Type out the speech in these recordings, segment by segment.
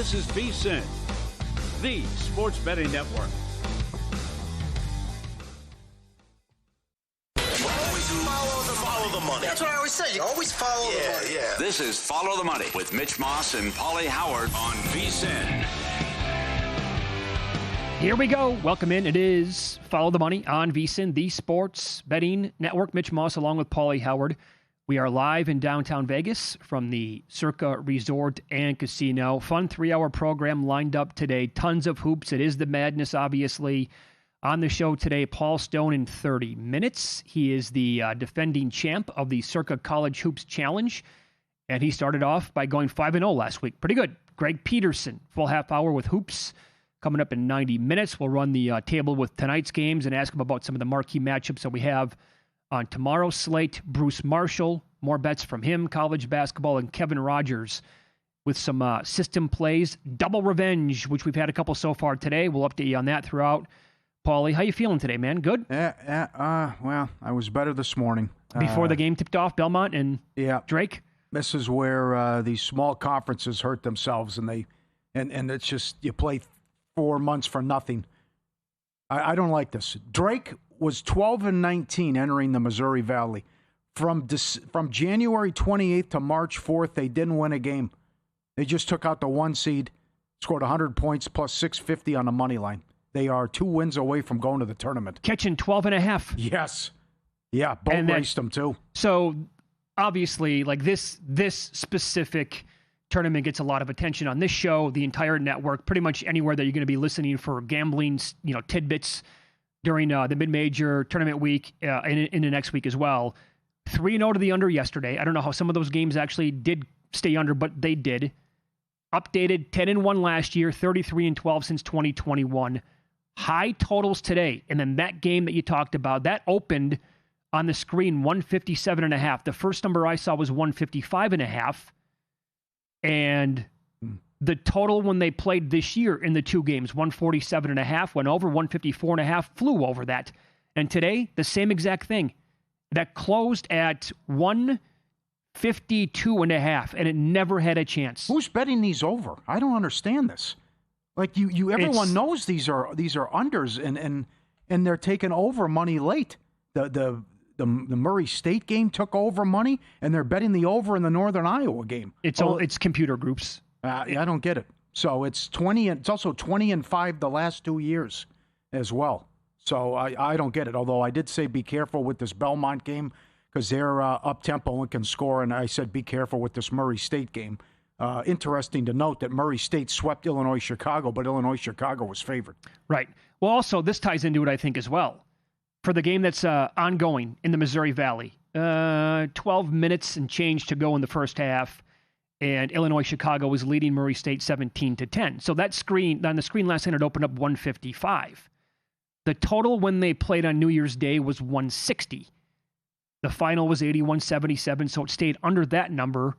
This is VSiN, the sports betting network. Follow the money. That's what I always say. You always follow the money. Yeah. This is Follow the Money with Mitch Moss and Paulie Howard on VSiN. Here we go. Welcome in. It is Follow the Money on VSiN, the sports betting network. Mitch Moss along with Paulie Howard. We are live in downtown Vegas from the Circa Resort and Casino. Fun 3-hour program lined up today. Tons of hoops. It is the madness, obviously. On the show today, Paul Stone in 30 minutes. He is the defending champ of the Circa College Hoops Challenge. And he started off by going 5-0 last week. Pretty good. Greg Peterson, full half hour with hoops. Coming up in 90 minutes. We'll run the table with tonight's games and ask him about some of the marquee matchups that we have on tomorrow's slate. Bruce Marshall, more bets from him, college basketball, and Kevin Rogers with some system plays. Double Revenge, which we've had a couple so far today. We'll update you on that throughout. Paulie, how you feeling today, man? Good? Well, I was better this morning. Before the game tipped off, Belmont and Drake? This is where these small conferences hurt themselves, and it's just, you play 4 months for nothing. I don't like this. Drake was 12-19 entering the Missouri Valley. From January 28th to March 4th, they didn't win a game. They just took out the 1 seed, scored 100 points plus 650 on the money line. They are 2 wins away from going to the tournament. Catching 12.5. Yes. Yeah, both raced them too. So, obviously, like this specific tournament gets a lot of attention on this show, the entire network, pretty much anywhere that you're going to be listening for gambling, tidbits during the mid-major tournament week and in the next week as well. 3-0 to the under yesterday. I don't know how some of those games actually did stay under, but they did. Updated 10-1 last year, 33-12 since 2021. High totals today. And then that game that you talked about, that opened on the screen 157.5. The first number I saw was 155.5. And the total when they played this year in the 2 games, 147.5, went over, 154.5, flew over that. And today, the same exact thing. That closed at 152.5, and it never had a chance. Who's betting these over? I don't understand this. Like everyone knows these are unders, and they're taking over money late. The Murray State game took over money, and they're betting the over in the Northern Iowa game. It's computer groups. I don't get it. So it's 20, and it's also 20-5 the last 2 years as well. So I don't get it. Although I did say be careful with this Belmont game because they're up tempo and can score, and I said be careful with this Murray State game. Interesting to note that Murray State swept Illinois-Chicago, but Illinois-Chicago was favored. Right. Well, also, this ties into it, I think, as well. For the game that's ongoing in the Missouri Valley, 12 minutes and change to go in the first half, and Illinois-Chicago was leading Murray State 17-10. So that screen, on the screen last night, it opened up 155. The total when they played on New Year's Day was 160. The final was 81-77, so it stayed under that number,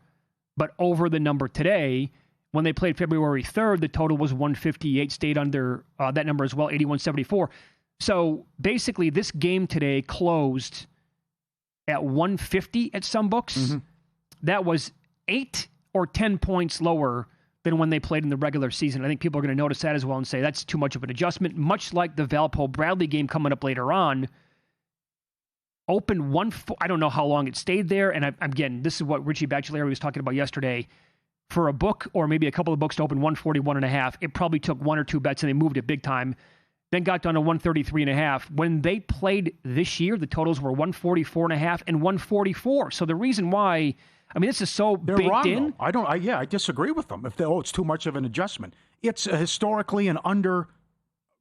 but over the number today. When they played February 3rd, the total was 158, stayed under that number as well, 81-74. So basically, this game today closed at 150 at some books. Mm-hmm. That was 8 or 10 points lower than when they played in the regular season. I think people are going to notice that as well and say that's too much of an adjustment, much like the Valpo-Bradley game coming up later on. Open I don't know how long it stayed there. And again, this is what Richie Bachelari was talking about yesterday. For a book or maybe a couple of books to open 141.5, it probably took 1 or 2 bets and they moved it big time. Then got down to 133.5. When they played this year, the totals were 144.5 and 144. So the reason why, this is so They're baked wrong, in. Though. I disagree with them. If it's too much of an adjustment, it's historically an under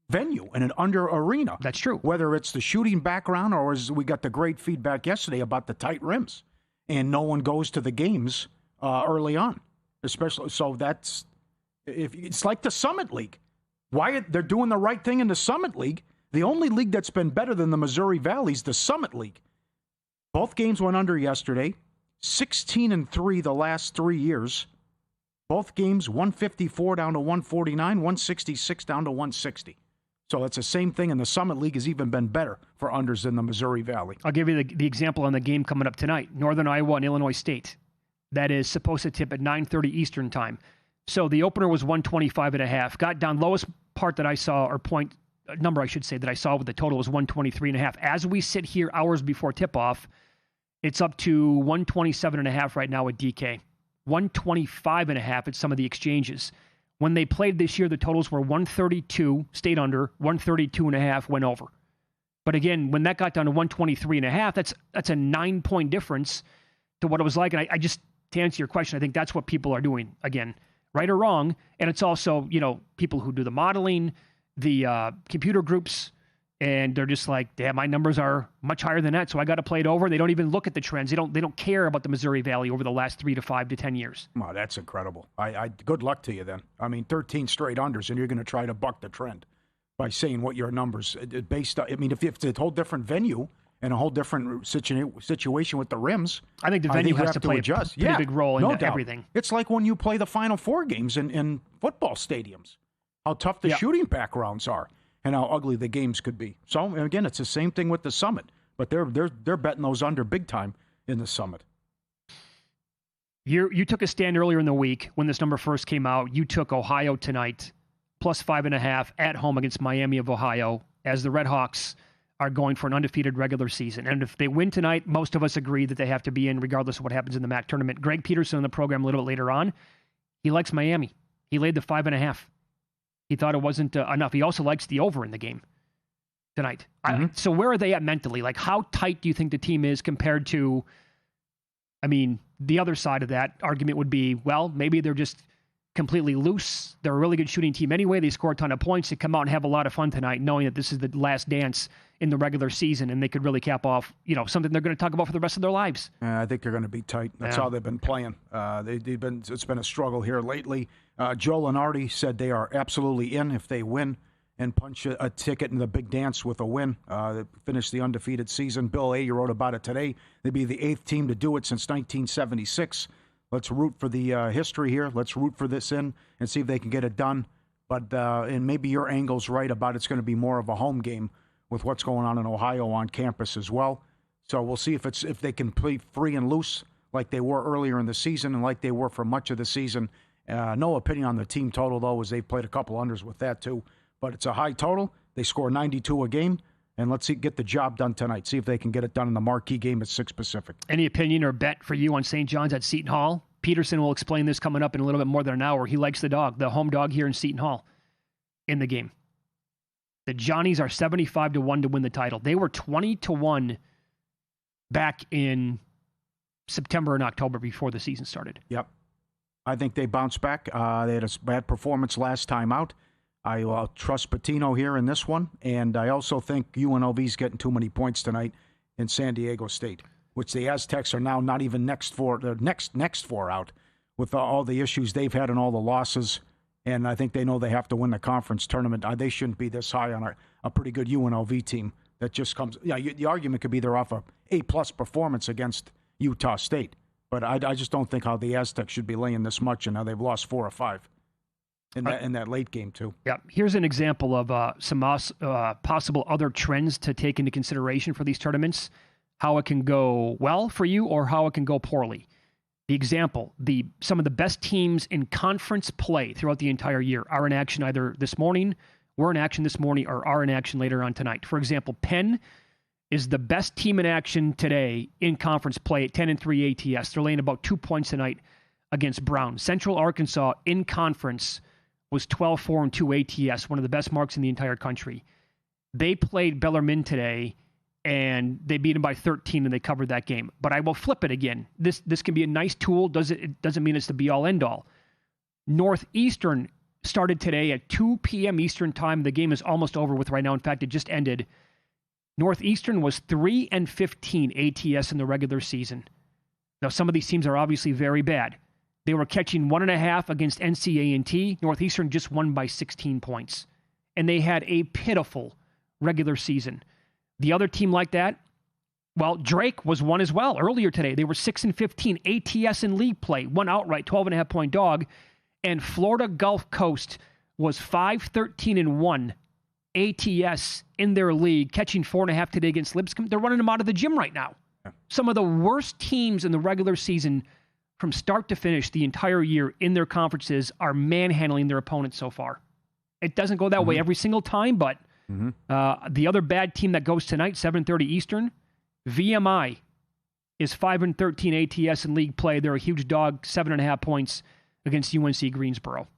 venue and an under arena. That's true. Whether it's the shooting background or as we got the great feedback yesterday about the tight rims, and no one goes to the games early on, especially. So it's like the Summit League. Why they're doing the right thing in the Summit League? The only league that's been better than the Missouri Valley is the Summit League. Both games went under yesterday. 16-3 the last 3 years. Both games 154 down to 149, 166 down to 160. So it's the same thing, and the Summit League has even been better for unders in the Missouri Valley. I'll give you the example on the game coming up tonight, Northern Iowa and Illinois State. That is supposed to tip at 9:30 Eastern time. So the opener was 125.5. Got down, lowest part that I saw, or point number I should say, that I saw with the total was 123.5. As we sit here hours before tip-off, it's up to 127.5 right now at DK. 125.5 at some of the exchanges. When they played this year, the totals were 132, stayed under, 132.5, went over. But again, when that got down to 123.5, that's a 9-point difference to what it was like. And I just, to answer your question, I think that's what people are doing, again, right or wrong. And it's also, people who do the modeling, the computer groups, and they're just like, damn, my numbers are much higher than that, so I got to play it over. They don't even look at the trends. They don't care about the Missouri Valley over the last 3 to 5 to 10 years. Wow, that's incredible. I good luck to you then. I mean, 13 straight unders, and you're going to try to buck the trend by saying what your numbers based on. I mean, if it's a whole different venue and a whole different situation with the rims, I think the venue has to play adjust. a pretty big role in everything. It's like when you play the Final Four games in football stadiums, how tough the shooting backgrounds are and how ugly the games could be. So, again, it's the same thing with the Summit, but they're betting those under big time in the Summit. You took a stand earlier in the week when this number first came out. You took Ohio tonight, plus 5.5 at home against Miami of Ohio, as the Redhawks are going for an undefeated regular season. And if they win tonight, most of us agree that they have to be in regardless of what happens in the MAC tournament. Greg Peterson in the program a little bit later on, he likes Miami. He laid the 5.5. He thought it wasn't enough. He also likes the over in the game tonight. Mm-hmm. So where are they at mentally? Like, how tight do you think the team is compared to, the other side of that argument would be, well, maybe they're just completely loose. They're a really good shooting team anyway. They score a ton of points. They come out and have a lot of fun tonight, knowing that this is the last dance in the regular season, and they could really cap off, something they're going to talk about for the rest of their lives. I think they're going to be tight. That's how they've been playing. It's been a struggle here lately. Joe Lenardi said they are absolutely in if they win and punch a ticket in the big dance with a win. They finish the undefeated season. Bill A., you wrote about it today. They'd be the 8th team to do it since 1976. Let's root for the history here. Let's root for this in and see if they can get it done. But and maybe your angle's right about it's going to be more of a home game with what's going on in Ohio on campus as well. So we'll see if they can play free and loose like they were earlier in the season and like they were for much of the season. No opinion on the team total, though, as they've played a couple unders with that, too. But it's a high total. They score 92 a game. And let's get the job done tonight. See if they can get it done in the marquee game at 6 Pacific. Any opinion or bet for you on St. John's at Seton Hall? Peterson will explain this coming up in a little bit more than an hour. He likes the home dog here in Seton Hall in the game. The Johnnies are 75-1 to win the title. They were 20-1 back in September and October before the season started. Yep. I think they bounced back. They had a bad performance last time out. I trust Patino here in this one, and I also think UNLV's getting too many points tonight in San Diego State, which the Aztecs are now not even next four out with all the issues they've had and all the losses, and I think they know they have to win the conference tournament. They shouldn't be this high on a pretty good UNLV team that just comes. Yeah, the argument could be they're off a A+ performance against Utah State, but I just don't think how the Aztecs should be laying this much, and now they've lost 4 or 5. In that late game, too. Yeah. Here's an example of some possible other trends to take into consideration for these tournaments, how it can go well for you or how it can go poorly. The example, some of the best teams in conference play throughout the entire year are in action either this morning, were in action this morning, or are in action later on tonight. For example, Penn is the best team in action today in conference play at 10-3 ATS. They're laying about 2 points tonight against Brown. Central Arkansas in conference was 12-4-2 ATS, one of the best marks in the entire country. They played Bellarmine today, and they beat them by 13, and they covered that game. But I will flip it again. This can be a nice tool. It doesn't mean it's the be-all, end-all. Northeastern started today at 2 p.m. Eastern time. The game is almost over with right now. In fact, it just ended. Northeastern was 3-15 ATS in the regular season. Now, some of these teams are obviously very bad. They were catching 1.5 against NC-A&T. Northeastern just won by 16 points. And they had a pitiful regular season. The other team like that, well, Drake was one as well earlier today. They were 6-15 ATS in league play, one outright 12.5-point dog. And Florida Gulf Coast was 5-13-1 ATS in their league, catching 4.5 today against Lipscomb. They're running them out of the gym right now. Some of the worst teams in the regular season from start to finish the entire year in their conferences are manhandling their opponents so far. It doesn't go that way every single time, but the other bad team that goes tonight, 7:30 Eastern, VMI is 5-13 ATS in league play. They're a huge dog, 7.5 points against UNC Greensboro.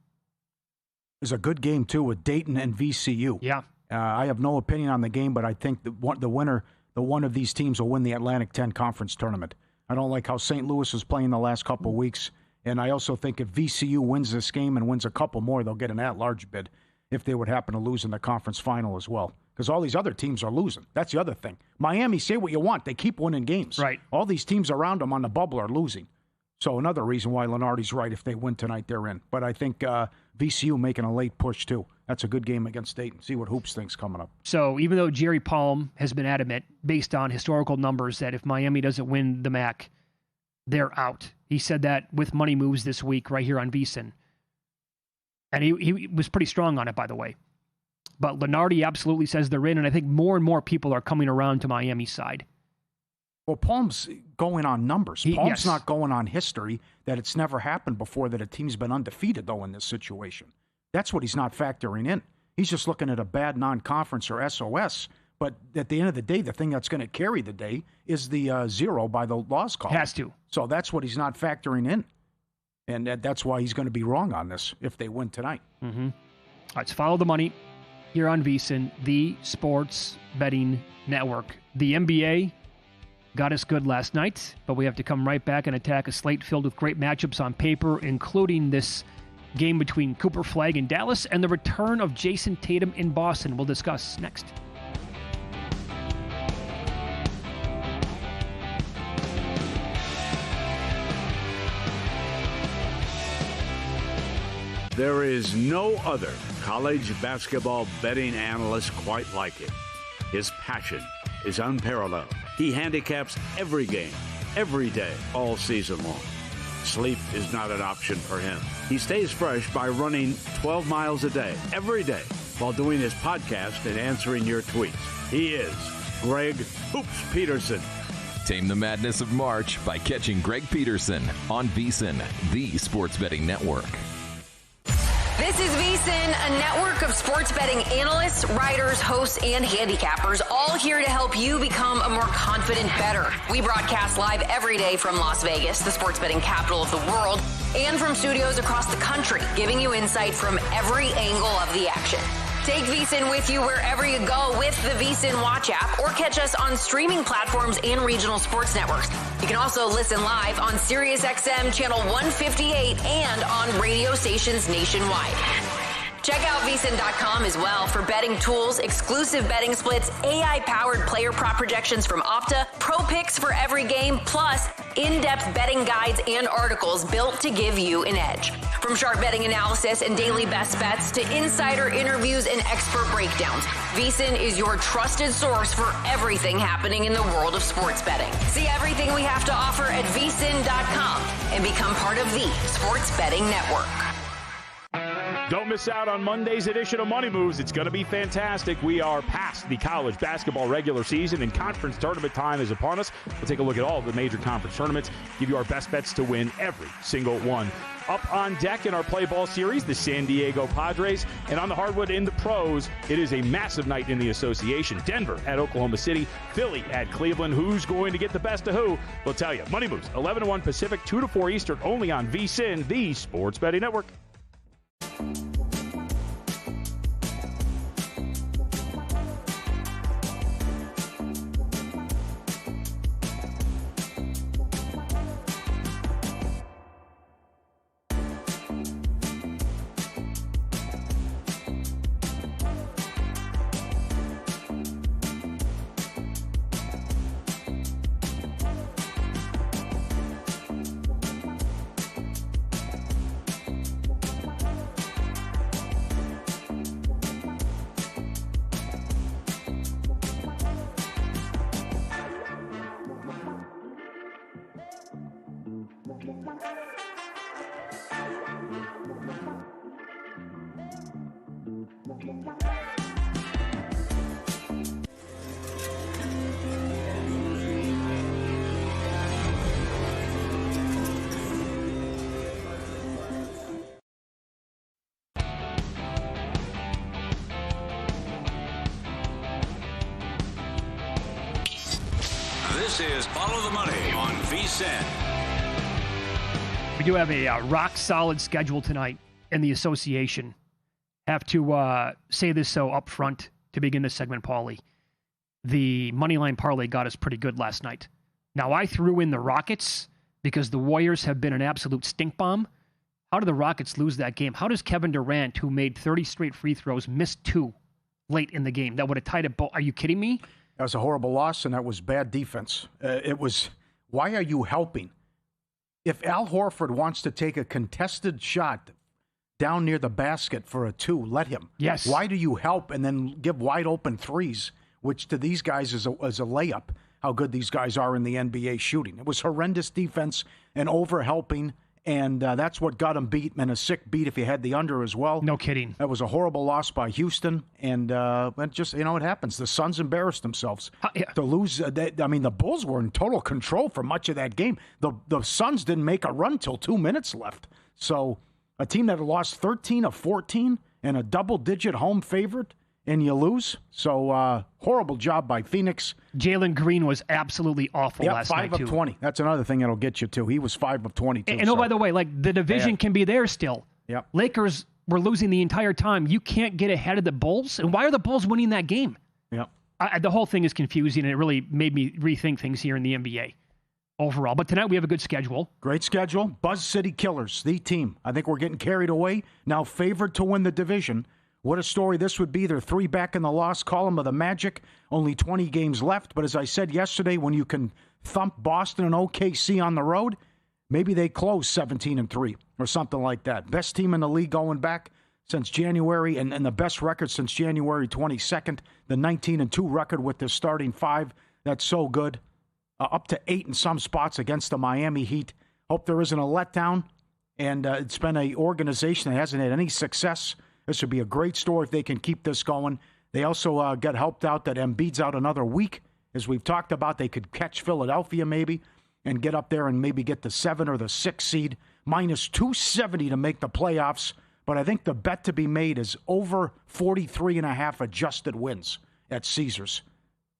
It's a good game, too, with Dayton and VCU. Yeah. I have no opinion on the game, but I think the winner, one of these teams will win the Atlantic 10 Conference Tournament. I don't like how St. Louis is playing the last couple of weeks, and I also think if VCU wins this game and wins a couple more, they'll get an at-large bid if they would happen to lose in the conference final as well. Because all these other teams are losing. That's the other thing. Miami, say what you want. They keep winning games. Right. All these teams around them on the bubble are losing. So another reason why Lenardi's right. If they win tonight, they're in. But I think VCU making a late push, too. That's a good game against Dayton. See what Hoops thinks coming up. So even though Jerry Palm has been adamant, based on historical numbers, that if Miami doesn't win the MAC, they're out. He said that with Money Moves this week right here on VSiN. And he was pretty strong on it, by the way. But Lenardi absolutely says they're in, and I think more and more people are coming around to Miami's side. Well, Palm's going on numbers. Palm's not going on history, that it's never happened before that a team's been undefeated, though, in this situation. That's what he's not factoring in. He's just looking at a bad non-conference or SOS. But at the end of the day, the thing that's going to carry the day is the 0 by the loss call. Has to. So that's what he's not factoring in. And that's why he's going to be wrong on this if they win tonight. Mm-hmm. All right, let's follow the money here on VSiN, the Sports Betting Network. The NBA got us good last night, but we have to come right back and attack a slate filled with great matchups on paper, including this game between Cooper Flagg in Dallas and the return of Jason Tatum in Boston. We'll discuss next. There is no other college basketball betting analyst quite like him. His passion is unparalleled. He handicaps every game, every day, all season long. Sleep is not an option for him. He stays fresh by running 12 miles a day, every day, while doing his podcast and answering your tweets. He is Greg Hoops Peterson. Tame the madness of March by catching Greg Peterson on VSiN, the Sports Betting Network. This is VSiN, a network of sports betting analysts, writers, hosts, and handicappers, all here to help you become a more confident bettor. We broadcast live every day from Las Vegas, the sports betting capital of the world, and from studios across the country, giving you insight from every angle of the action. Take VSiN with you wherever you go with the VSiN Watch app, or catch us on streaming platforms and regional sports networks. You can also listen live on SiriusXM Channel 158 and on radio stations nationwide. Check out VSiN.com as well for betting tools, exclusive betting splits, AI-powered player prop projections from Opta, pro picks for every game, plus in-depth betting guides and articles built to give you an edge. From sharp betting analysis and daily best bets to insider interviews and expert breakdowns, VSiN is your trusted source for everything happening in the world of sports betting. See everything we have to offer at VSiN.com and become part of the Sports Betting Network. Don't miss out on Monday's edition of Money Moves. It's going to be fantastic. We are past the college basketball regular season, and conference tournament time is upon us. We'll take a look at all the major conference tournaments, give you our best bets to win every single one. Up on deck in our play ball series, the San Diego Padres, and on the hardwood in the pros, it is a massive night in the association. Denver at Oklahoma City, Philly at Cleveland. Who's going to get the best of who? We'll tell you. Money Moves, 11-1 Pacific, 2-4 Eastern, only on VSiN, the Sports Betting Network. This is Follow the Money on VSiN. We do have a rock-solid schedule tonight in the association. Have to say this so up front to begin this segment, Paulie. The Moneyline Parlay got us pretty good last night. Now, I threw in the Rockets because the Warriors have been an absolute stink bomb. How did the Rockets lose that game? How does Kevin Durant, who made 30 straight free throws, miss 2 late in the game? That would have tied it. Are you kidding me? That was a horrible loss, and that was bad defense. Why are you helping? If Al Horford wants to take a contested shot down near the basket for a 2, let him. Yes. Why do you help and then give wide open threes, which to these guys is a layup, how good these guys are in the NBA shooting? It was horrendous defense and over-helping, and that's what got them beat, and a sick beat if you had the under as well. No kidding. That was a horrible loss by Houston, and just, it happens. The Suns embarrassed themselves. To lose, the Bulls were in total control for much of that game. The Suns didn't make a run till 2 minutes left. So a team that had lost 13 of 14 and a double-digit home favorite, and you lose. So horrible job by Phoenix. Jalen Green was absolutely awful last night, 5 of 20. That's another thing that'll get you, too. He was 5 of 22. And by the way, the division can be there still. Yep. Lakers were losing the entire time. You can't get ahead of the Bulls. And why are the Bulls winning that game? Yep. The whole thing is confusing, and it really made me rethink things here in the NBA overall. But tonight we have a good schedule. Great schedule. Buzz City Killers, the team. I think we're getting carried away. Now favored to win the division. What a story this would be. They're 3 back in the loss column of the Magic. Only 20 games left. But as I said yesterday, when you can thump Boston and OKC on the road, maybe they close 17-3 or something like that. Best team in the league going back since January, and the best record since January 22nd. The 19-2 record with the starting 5. That's so good. Up to 8 in some spots against the Miami Heat. Hope there isn't a letdown. And it's been an organization that hasn't had any success. This would be a great story if they can keep this going. They also get helped out that Embiid's out another week. As we've talked about, they could catch Philadelphia maybe and get up there and maybe get the 7 or the 6 seed. Minus 270 to make the playoffs. But I think the bet to be made is over 43.5 adjusted wins at Caesars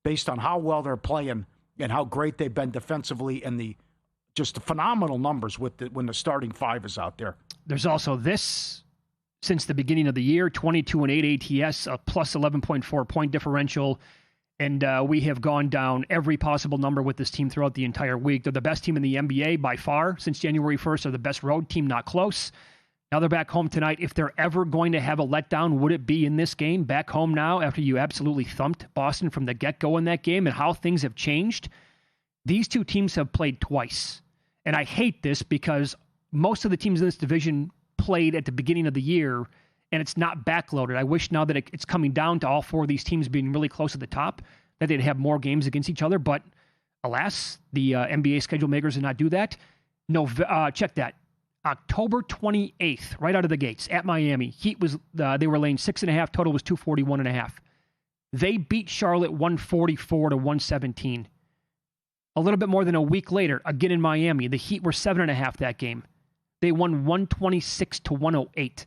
based on how well they're playing and how great they've been defensively and the just phenomenal numbers when the starting 5 is out there. There's also this. Since the beginning of the year, 22-8 ATS, a plus 11.4 point differential. And we have gone down every possible number with this team throughout the entire week. They're the best team in the NBA by far since January 1st. They're the best road team, not close. Now they're back home tonight. If they're ever going to have a letdown, would it be in this game? Back home now after you absolutely thumped Boston from the get-go in that game and how things have changed. These two teams have played twice. And I hate this because most of the teams in this division played at the beginning of the year, and it's not backloaded. I wish now that it's coming down to all 4 of these teams being really close at the top, that they'd have more games against each other. But alas, the NBA schedule makers did not do that. No, check that. October 28th, right out of the gates at Miami. Heat was they were laying 6.5. Total was 241.5. They beat Charlotte 144-117. A little bit more than a week later, again in Miami, the Heat were 7.5 that game. They won 126-108.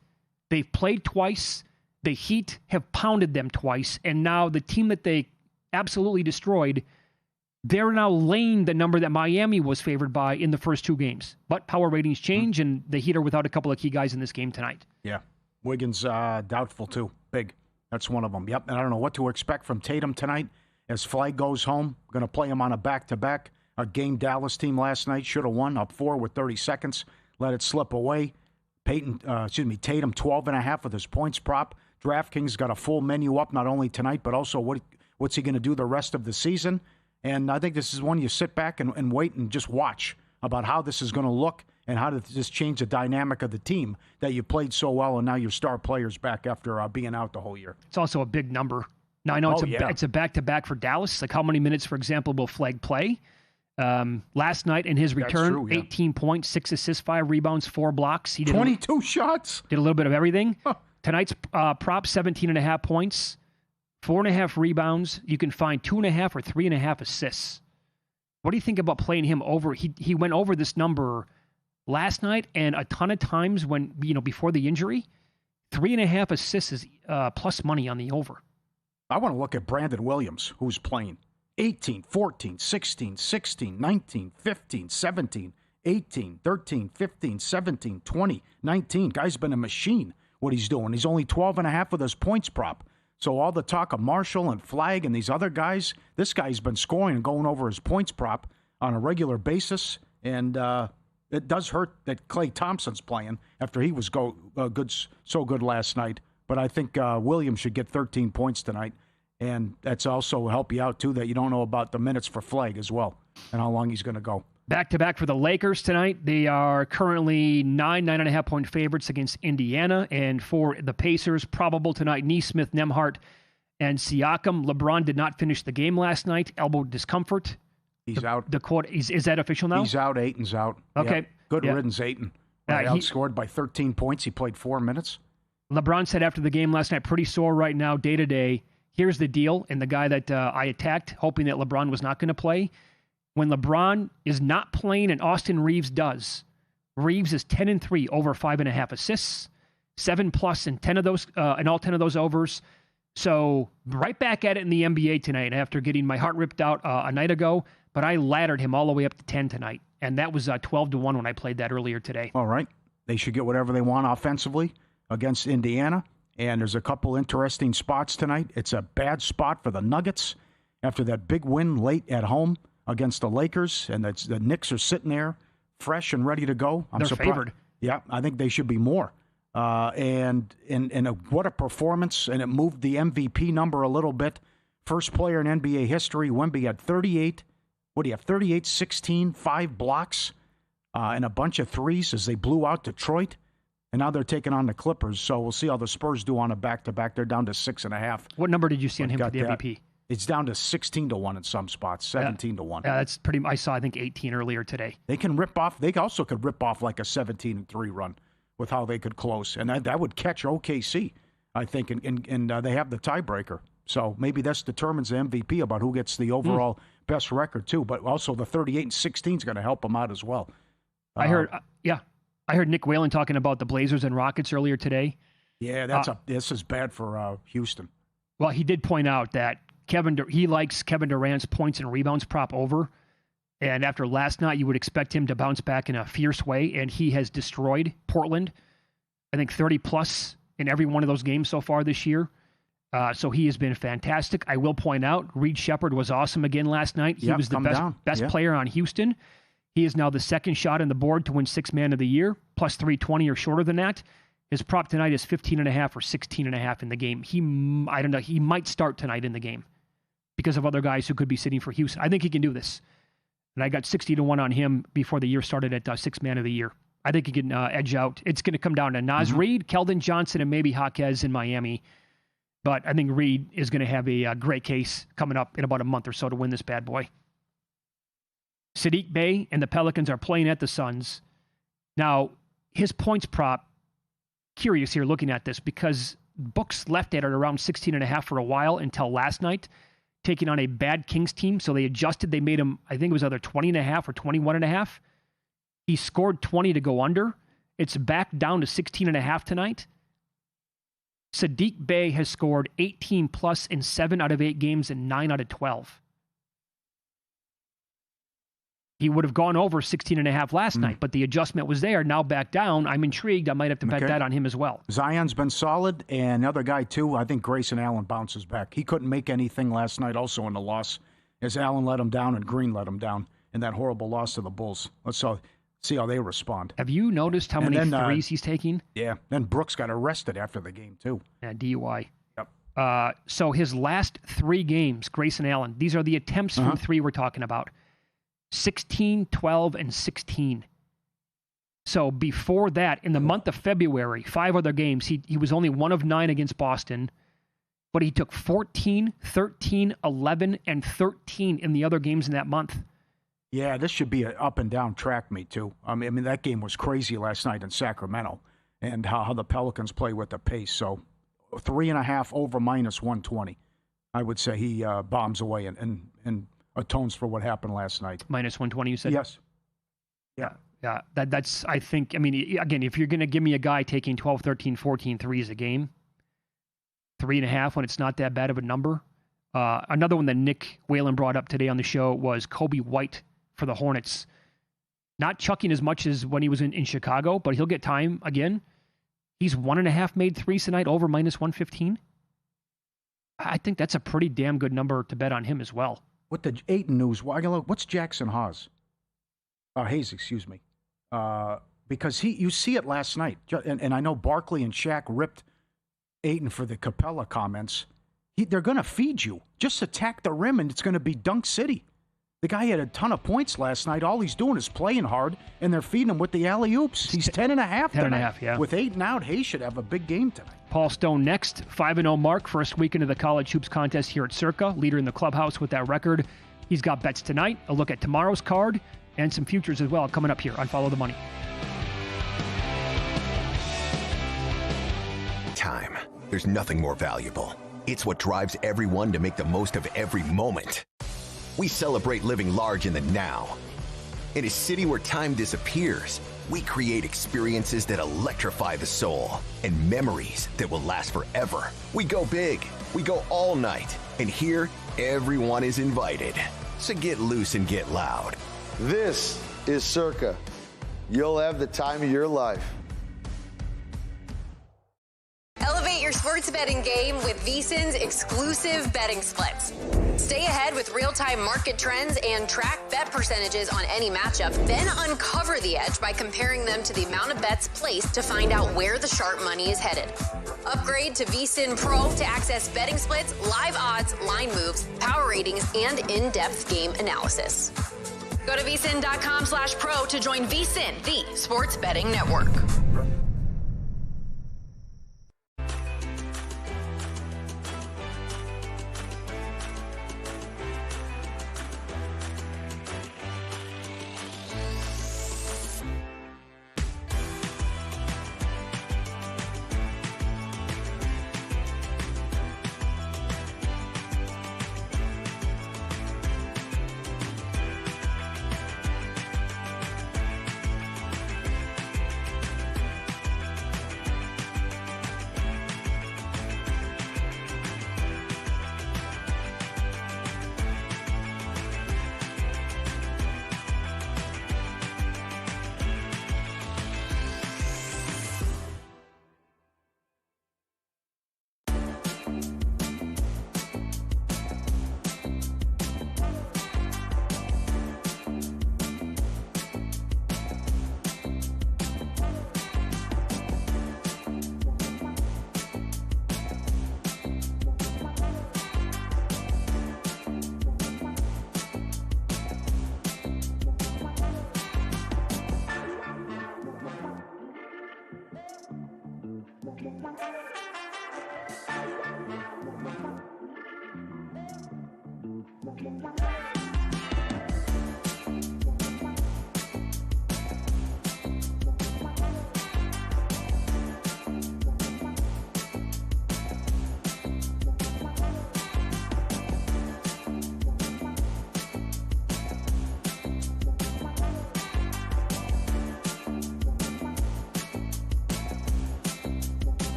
They've played twice. The Heat have pounded them twice. And now the team that they absolutely destroyed, they're now laying the number that Miami was favored by in the first 2 games. But power ratings change, and the Heat are without a couple of key guys in this game tonight. Yeah. Wiggins doubtful, too. Big. That's one of them. Yep. And I don't know what to expect from Tatum tonight as Flagg goes home. Going to play him on a back-to-back. A game Dallas team last night should have won, up 4 with 30 seconds. Let it slip away. Tatum 12.5 with his points prop. DraftKings got a full menu up not only tonight, but also what's he going to do the rest of the season. And I think this is one you sit back and wait and just watch about how this is going to look and how to just change the dynamic of the team that you played so well and now your star players back after being out the whole year. It's also a big number. Now, I know it's a back-to-back for Dallas. Like how many minutes, for example, will Flagg play? Last night in his return, 18 points, 6 assists, 5 rebounds, 4 blocks. He did 22 shots. Did a little bit of everything. Tonight's prop, 17.5 points, 4.5 rebounds. You can find 2.5 or 3.5 assists. What do you think about playing him over? He went over this number last night, and a ton of times when before the injury, 3.5 assists is plus money on the over. I want to look at Brandon Williams, who's playing. 18, 14, 16, 16, 19, 15, 17, 18, 13, 15, 17, 20, 19. Guy's been a machine, what he's doing. He's only 12.5 with his points prop. So all the talk of Marshall and Flagg and these other guys, this guy's been scoring and going over his points prop on a regular basis. And it does hurt that Klay Thompson's playing after he was so good last night. But I think Williams should get 13 points tonight. And that's also help you out, too, that you don't know about the minutes for Flagg as well and how long he's going to go. Back-to-back for the Lakers tonight. They are currently 9.5-point favorites against Indiana. And for the Pacers, probable tonight, Nesmith, Nembhard, and Siakam. LeBron did not finish the game last night. Elbow discomfort. He's out. The quote is that official now? He's out. Ayton's out. Okay. Yep. Good riddance, Ayton. Outscored by 13 points. He played 4 minutes. LeBron said after the game last night, pretty sore right now, day-to-day. Here's the deal, and the guy that I attacked, hoping that LeBron was not going to play. When LeBron is not playing and Austin Reeves does, Reeves is 10-3 over 5.5 assists, 7+ in 10 of those, in all 10 of those overs. So right back at it in the NBA tonight after getting my heart ripped out a night ago. But I laddered him all the way up to 10 tonight, and that was 12-1 when I played that earlier today. All right, they should get whatever they want offensively against Indiana. And there's a couple interesting spots tonight. It's a bad spot for the Nuggets after that big win late at home against the Lakers. And the Knicks are sitting there fresh and ready to go. They're favored. Yeah, I think they should be more. And what a performance. And it moved the MVP number a little bit. First player in NBA history. Wemby had 38. What do you have? 38, 16, 5 blocks, and a bunch of threes as they blew out Detroit. And now they're taking on the Clippers, so we'll see how the Spurs do on a back-to-back. They're down to 6.5. What number did you see on him for the MVP? It's down to 16-1 in some spots, 17-1. Yeah, that's pretty. I saw, I think, 18 earlier today. They can rip off. They also could rip off like a 17-3 run with how they could close, and that would catch OKC, I think, and they have the tiebreaker. So maybe this determines the MVP about who gets the overall best record too. But also the 38-16 is going to help them out as well. I heard Nick Whalen talking about the Blazers and Rockets earlier today. Yeah, this is bad for Houston. Well, he did point out that he likes Kevin Durant's points and rebounds prop over. And after last night, you would expect him to bounce back in a fierce way. And he has destroyed Portland, I think 30+ in every one of those games so far this year. So he has been fantastic. I will point out, Reed Shepherd was awesome again last night. He was the best player on Houston. He is now the second shot on the board to win Sixth Man of the Year, plus 320 or shorter than that. His prop tonight is 15.5 or 16.5 in the game. I don't know. He might start tonight in the game because of other guys who could be sitting for Houston. I think he can do this. And I got 60-1 on him before the year started at Sixth Man of the Year. I think he can edge out. It's going to come down to Naz Reid, Keldon Johnson, and maybe Jaquez in Miami. But I think Reid is going to have a great case coming up in about a month or so to win this bad boy. Saddiq Bey and the Pelicans are playing at the Suns. Now, his points prop, curious here looking at this, because books left it at around 16.5 for a while until last night, taking on a bad Kings team. So they adjusted. They made him, I think it was either 20.5 or 21.5. He scored 20 to go under. It's back down to 16.5 tonight. Saddiq Bey has scored 18+ in 7 out of 8 games and 9 out of 12. He would have gone over 16.5 last night, but the adjustment was there. Now back down. I'm intrigued. I might have to bet that on him as well. Zion's been solid, and the other guy, too, I think Grayson Allen bounces back. He couldn't make anything last night also in the loss, as Allen let him down and Green let him down in that horrible loss to the Bulls. Let's see how they respond. Have you noticed how many threes he's taking? Yeah. Then Brooks got arrested after the game, too. Yeah, DUI. Yep. So his last 3 games, Grayson Allen, these are the attempts from 3 we're talking about. 16, 12, and 16. So before that, in the month of February, 5 other games, he was only 1 of 9 against Boston, but he took 14, 13, 11, and 13 in the other games in that month. Yeah, this should be an up-and-down track meet, too. I mean, that game was crazy last night in Sacramento, and how the Pelicans play with the pace. So 3.5 over minus 120. I would say he bombs away and atones for what happened last night. Minus 120, you said? Yes. Yeah. That's, I think, I mean, again, if you're going to give me a guy taking 12, 13, 14 threes a game, 3.5 when it's not that bad of a number, Another one that Nick Whalen brought up today on the show was Kobe White for the Hornets. Not chucking as much as when he was in Chicago, but he'll get time again. He's 1.5 made threes tonight, over -115. I think that's a pretty damn good number to bet on him as well. With the Ayton news, what's Jackson Hayes, excuse me. Because you see it last night, and I know Barkley and Shaq ripped Ayton for the Capella comments. They're going to feed you. Just attack the rim, and it's going to be Dunk City. The guy had a ton of points last night. All he's doing is playing hard, and they're feeding him with the alley-oops. He's 10.5 tonight. 10.5, yeah. With Ayton out, Hayes should have a big game tonight. Paul Stone next, 5-0 mark, first weekend of the College Hoops contest here at Circa, leader in the clubhouse with that record. He's got bets tonight, a look at tomorrow's card, and some futures as well coming up here on Follow the Money. Time. There's nothing more valuable. It's what drives everyone to make the most of every moment. We celebrate living large in the now. In a city where time disappears, we create experiences that electrify the soul and memories that will last forever. We go big, we go all night, and here, everyone is invited. So get loose and get loud. This is Circa. You'll have the time of your life. Elevate your sports betting game with VSiN's exclusive betting splits. Stay ahead with real-time market trends and track bet percentages on any matchup. Then uncover the edge by comparing them to the amount of bets placed to find out where the sharp money is headed. Upgrade to VSiN Pro to access betting splits, live odds, line moves, power ratings, and in-depth game analysis. Go to vsin.com/pro to join VSiN, the sports betting network.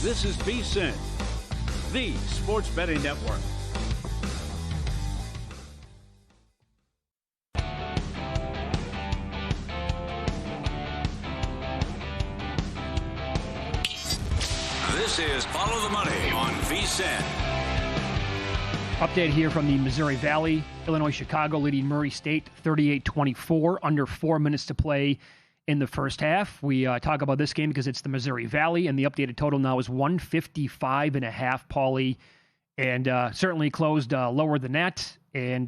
This is VSiN, the sports betting network. This is Follow the Money on VSiN. Update here from the Missouri Valley. Illinois-Chicago leading Murray State 38-24, under 4 minutes to play in the first half. We talk about this game because it's the Missouri Valley, and the updated total now is 155.5, Paulie, and certainly closed lower than that. And,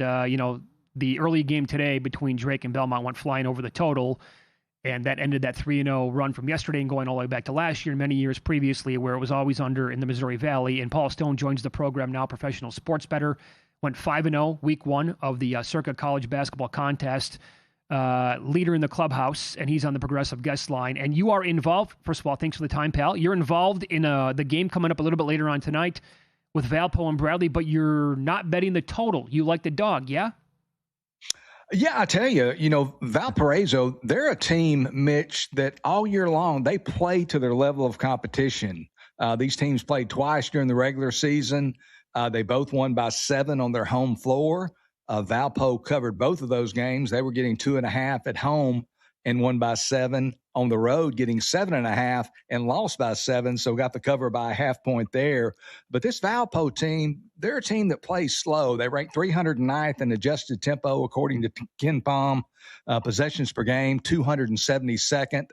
the early game today between Drake and Belmont went flying over the total, and that ended that 3-0 run from yesterday and going all the way back to last year and many years previously where it was always under in the Missouri Valley. And Paul Stone joins the program now, professional sports bettor, went 5-0 week one of the Circa college basketball contest, leader in the clubhouse, and he's on the progressive guest line. And you are involved, first of all, thanks for the time, pal. You're involved in the game coming up a little bit later on tonight with Valpo and Bradley, but you're not betting the total. You like the dog, yeah? Yeah, I tell you, Valparaiso, they're a team, Mitch, that all year long they play to their level of competition. These teams played twice during the regular season. They both won by 7 on their home floor. Valpo covered both of those games. They were getting 2.5 at home and won by 7 on the road, getting 7.5 and lost by 7. So got the cover by a half point there. But this Valpo team, they're a team that plays slow. They rank 309th in adjusted tempo, according to Ken Palm, possessions per game, 272nd,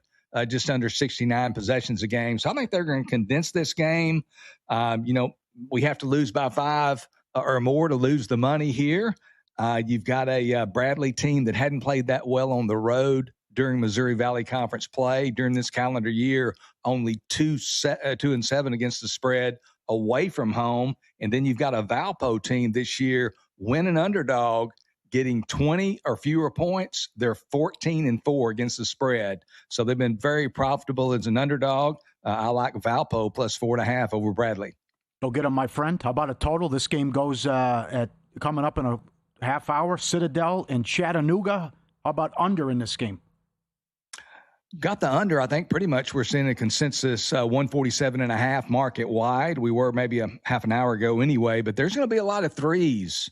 just under 69 possessions a game. So I think they're going to condense this game. We have to lose by 5 or more to lose the money here. You've got a Bradley team that hadn't played that well on the road during Missouri Valley Conference play during this calendar year, only 2-7 against the spread away from home. And then you've got a Valpo team this year, win an underdog, getting 20 or fewer points. They're 14-4 against the spread. So they've been very profitable as an underdog. I like Valpo plus 4.5 over Bradley. Go get them, my friend. How about a total? This game goes coming up in a half hour. Citadel and Chattanooga. How about under in this game? Got the under. I think pretty much we're seeing a consensus 147.5 market wide. We were maybe a half an hour ago anyway, but there's going to be a lot of threes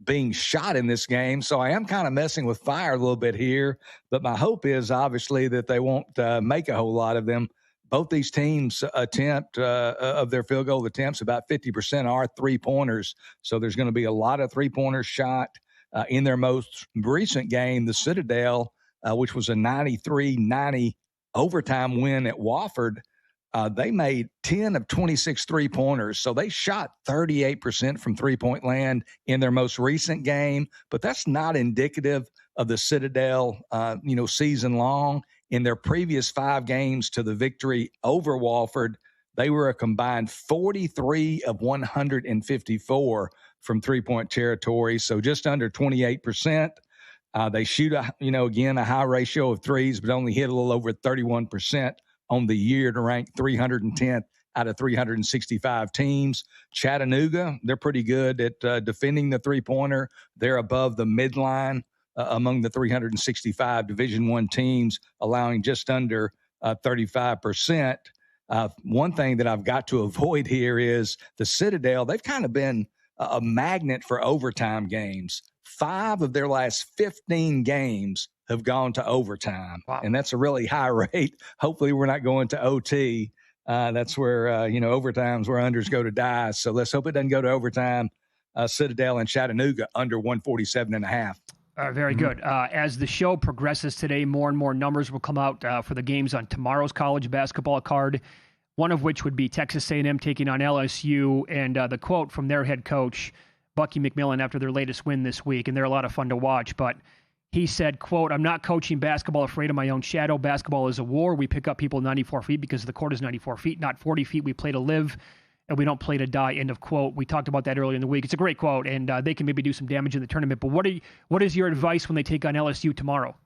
being shot in this game. So I am kind of messing with fire a little bit here, but my hope is obviously that they won't make a whole lot of them. Both these teams attempt of their field goal attempts, about 50% are 3-pointers. So there's going to be a lot of 3-pointers shot in their most recent game, the Citadel, which was a 93-90 overtime win at Wofford. They made 10 of 26 3-pointers. So they shot 38% from 3-point land in their most recent game. But that's not indicative of the Citadel, season long. In their previous 5 games to the victory over Wofford, they were a combined 43 of 154 from 3-point territory. So just under 28%. They shoot, again, a high ratio of threes, but only hit a little over 31% on the year to rank 310th out of 365 teams. Chattanooga, they're pretty good at defending the 3-pointer. They're above the midline among the 365 Division I teams, allowing just under 35%. One thing that I've got to avoid here is the Citadel. They've kind of been a magnet for overtime games. 5 of their last 15 games have gone to overtime. Wow. And that's a really high rate. Hopefully we're not going to OT. That's where, overtime's where unders go to die. So let's hope it doesn't go to overtime. Citadel and Chattanooga under 147.5. Very good. As the show progresses today, more and more numbers will come out for the games on tomorrow's college basketball card, one of which would be Texas A&M taking on LSU, and the quote from their head coach, Bucky McMillan, after their latest win this week, and they're a lot of fun to watch, but he said, quote, "I'm not coaching basketball afraid of my own shadow. Basketball is a war. We pick up people 94 feet because the court is 94 feet, not 40 feet. We play to live, and we don't play to die," end of quote. We talked about that earlier in the week. It's a great quote, and they can maybe do some damage in the tournament. But what is your advice when they take on LSU tomorrow?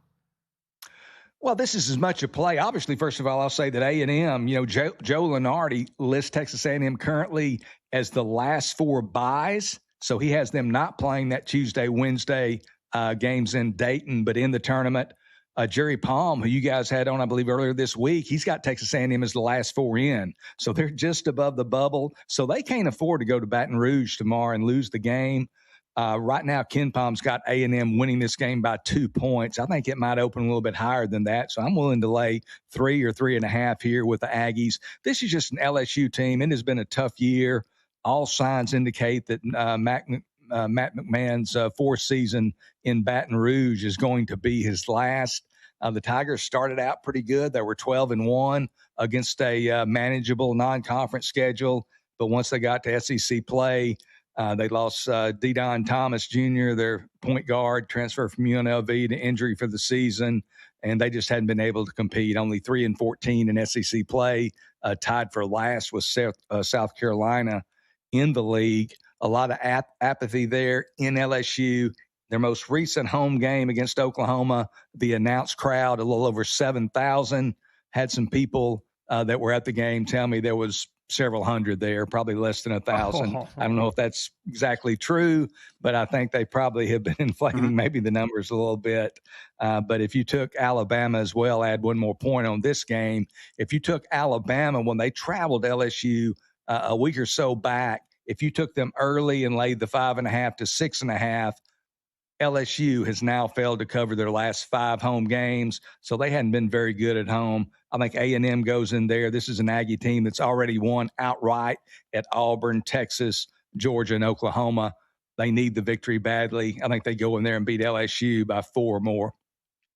Well, this is as much a play. Obviously, first of all, I'll say that A&M, Joe Lunardi lists Texas A&M currently as the last 4 byes. So he has them not playing that Tuesday, Wednesday games in Dayton, but in the tournament. Jerry Palm, who you guys had on, I believe, earlier this week, he's got Texas A&M as the last 4 in. So they're just above the bubble. So they can't afford to go to Baton Rouge tomorrow and lose the game. Right now, Ken Palm's got A&M winning this game by 2 points. I think it might open a little bit higher than that. So I'm willing to lay 3 or 3.5 here with the Aggies. This is just an LSU team. It has been a tough year. All signs indicate that Matt McMahon's fourth season in Baton Rouge is going to be his last. The Tigers started out pretty good. They were 12-1 against a manageable non-conference schedule. But once they got to SEC play, they lost De'Don Thomas Jr., their point guard, transferred from UNLV to injury for the season, and they just hadn't been able to compete. Only 3-14 in SEC play, tied for last with South Carolina in the league. A lot of apathy there in LSU. Their most recent home game against Oklahoma, the announced crowd, a little over 7,000, had some people that were at the game tell me there was several hundred there, probably less than 1,000. I don't know if that's exactly true, but I think they probably have been inflating maybe the numbers a little bit. But if you took Alabama as well, add one more point on this game. If you took Alabama when they traveled LSU a week or so back, if you took them early and laid the 5.5 to 6.5, LSU has now failed to cover their last 5 home games, so they hadn't been very good at home. I think A&M goes in there. This is an Aggie team that's already won outright at Auburn, Texas, Georgia, and Oklahoma. They need the victory badly. I think they go in there and beat LSU by 4 or more.